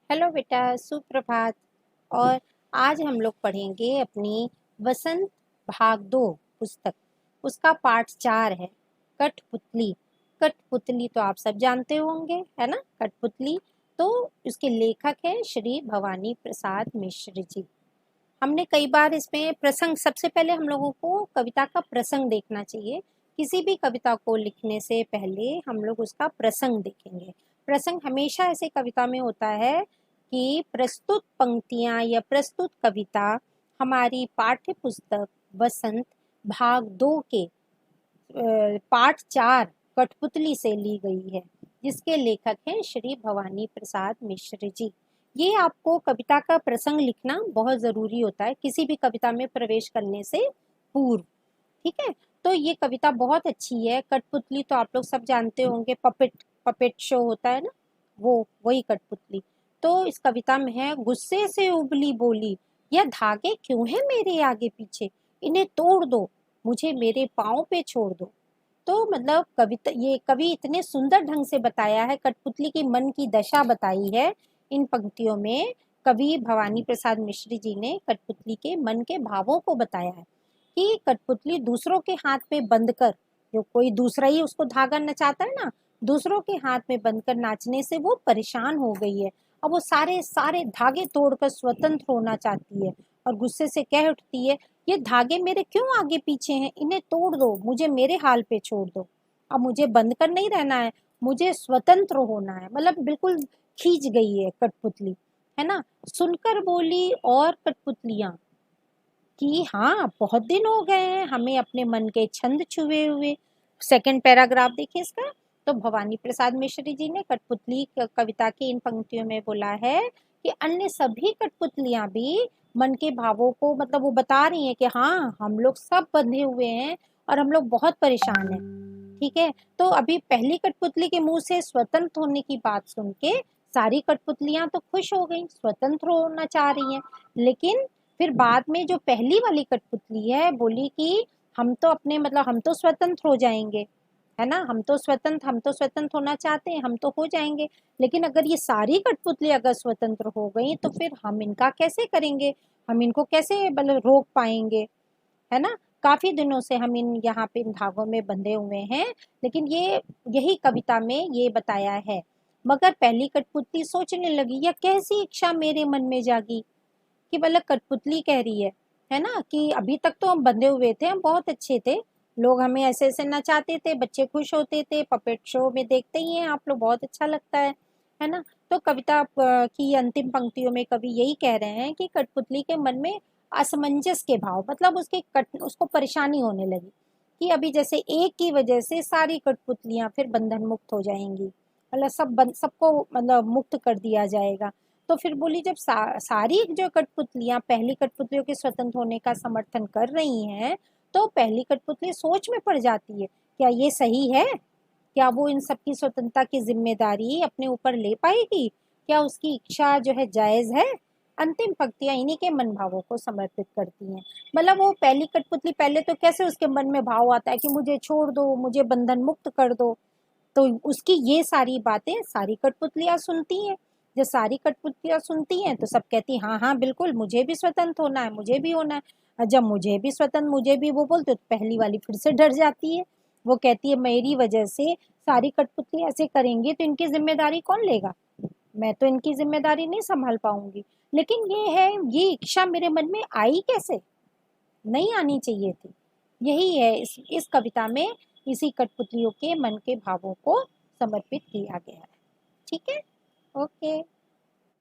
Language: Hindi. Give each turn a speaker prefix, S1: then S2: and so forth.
S1: हेलो बेटा, सुप्रभात। और आज हम लोग पढ़ेंगे अपनी वसंत भाग 2 पुस्तक। उसका पाठ 4 है, कठपुतली। कठपुतली तो आप सब जानते होंगे, है ना। कठपुतली तो उसके लेखक हैं श्री भवानी प्रसाद मिश्र जी। हमने कई बार इसमें प्रसंग, सबसे पहले हम लोगों को कविता का प्रसंग देखना चाहिए। किसी भी कविता को लिखने से पहले हम लोग उसका प्रसंग देखेंगे। प्रसंग हमेशा ऐसे कविता में होता है कि प्रस्तुत पंक्तियां या प्रस्तुत कविता हमारी पाठ्य पुस्तक वसंत भाग 2 के पाठ 4 कठपुतली से ली गई है, जिसके लेखक हैं श्री भवानी प्रसाद मिश्र जी। ये आपको कविता का प्रसंग लिखना बहुत जरूरी होता है किसी भी कविता में प्रवेश करने से पूर्व। ठीक है, तो ये कविता बहुत अच्छी है। कठपुतली तो आप लोग सब जानते होंगे, पपेट पपेट शो होता है ना, वो वही कठपुतली। तो इस कविता में है, गुस्से से उबली बोली, यह धागे क्यों है मेरे आगे पीछे, इन्हें तोड़ दो, मुझे मेरे पाँव पे छोड़ दो। तो मतलब कविता, ये कवि इतने सुंदर ढंग से बताया है, कठपुतली की मन की दशा बताई है इन पंक्तियों में। कवि भवानी प्रसाद मिश्र जी ने कठपुतली के मन के भावों को बताया है कि कठपुतली दूसरों के हाथ पे बंद कर, जो कोई दूसरा ही उसको धागा नचाता है ना, दूसरों के हाथ में बंद कर नाचने से वो परेशान हो गई है। अब वो सारे सारे धागे तोड़कर स्वतंत्र होना चाहती है और गुस्से से कह उठती है, ये धागे मेरे क्यों आगे पीछे हैं, इन्हें तोड़ दो, मुझे मेरे हाल पे छोड़ दो। अब मुझे बंद कर नहीं रहना है, मुझे स्वतंत्र होना है। मतलब बिल्कुल खींच गई है कठपुतली, है ना। सुनकर बोली और कठपुतलियां कि हाँ, बहुत दिन हो गए हैं हमें अपने मन के छंद छुए हुए। सेकंड पैराग्राफ देखिए इसका। तो भवानी प्रसाद मिश्र जी ने कठपुतली कविता की इन पंक्तियों में बोला है कि अन्य सभी कठपुतलियां भी मन के भावों को, मतलब वो बता रही हैं कि हाँ, हम लोग सब बंधे हुए हैं और हम लोग बहुत परेशान हैं। ठीक है, तो अभी पहली कठपुतली के मुंह से स्वतंत्र होने की बात सुन के सारी कठपुतलियां तो खुश हो गई, स्वतंत्र होना चाह रही हैं। लेकिन फिर बाद में जो पहली वाली कठपुतली है, बोली कि हम तो अपने, मतलब हम तो स्वतंत्र हो जाएंगे, है ना, हम तो स्वतंत्र होना चाहते हैं, हम तो हो जाएंगे। लेकिन अगर ये सारी कठपुतली अगर स्वतंत्र हो गई तो फिर हम इनका कैसे करेंगे, हम इनको कैसे मतलब रोक पाएंगे, है ना। काफी दिनों से हम इन यहाँ पे इन धागों में बंधे हुए हैं। लेकिन ये, यही कविता में ये बताया है। मगर पहली कठपुतली सोचने लगी, यह कैसी इच्छा मेरे मन में जागी, कि मतलब कठपुतली कह रही है ना, कि अभी तक तो हम बंधे हुए थे, हम बहुत अच्छे थे, लोग हमें ऐसे ऐसे नचाते थे, बच्चे खुश होते थे, पपेट शो में देखते ही हैं आप लोग, बहुत अच्छा लगता है ना। तो कविता की अंतिम पंक्तियों में कवि यही कह रहे हैं कि कठपुतली के मन में असमंजस के भाव, मतलब उसको परेशानी होने लगी कि अभी जैसे एक की वजह से सारी कठपुतलियां फिर बंधन मुक्त हो जाएंगी, मतलब सबको मतलब मुक्त कर दिया जाएगा। तो फिर बोली, जब सारी जो कठपुतलियां पहली कठपुतलियों के स्वतंत्र होने का समर्थन कर रही हैं, तो पहली कठपुतली सोच में पड़ जाती है, क्या ये सही है, क्या वो इन सबकी स्वतंत्रता की जिम्मेदारी अपने ऊपर ले पाएगी, क्या उसकी इच्छा जो है जायज है। अंतिम पंक्तियां इन्हीं के मन भावों को समर्पित करती हैं। मतलब वो पहली कठपुतली, पहले तो कैसे उसके मन में भाव आता है कि मुझे छोड़ दो, मुझे बंधन मुक्त कर दो, तो उसकी ये सारी बातें सारी कठपुतलियां सुनती हैं। जब सारी कठपुतलियां सुनती हैं तो सब कहती, हाँ हाँ बिल्कुल, मुझे भी स्वतंत्र होना है, मुझे भी होना है। और जब मुझे भी स्वतंत्र, मुझे भी वो बोलते, तो पहली वाली फिर से डर जाती है। वो कहती है, मेरी वजह से सारी कठपुतली ऐसे करेंगी तो इनकी जिम्मेदारी कौन लेगा, मैं तो इनकी जिम्मेदारी नहीं संभाल पाऊंगी। लेकिन ये है, ये इच्छा मेरे मन में आई कैसे, नहीं आनी चाहिए थी। यही है इस कविता में, इसी कठपुतलियों के मन के भावों को समर्पित किया गया है। ठीक है, ओके।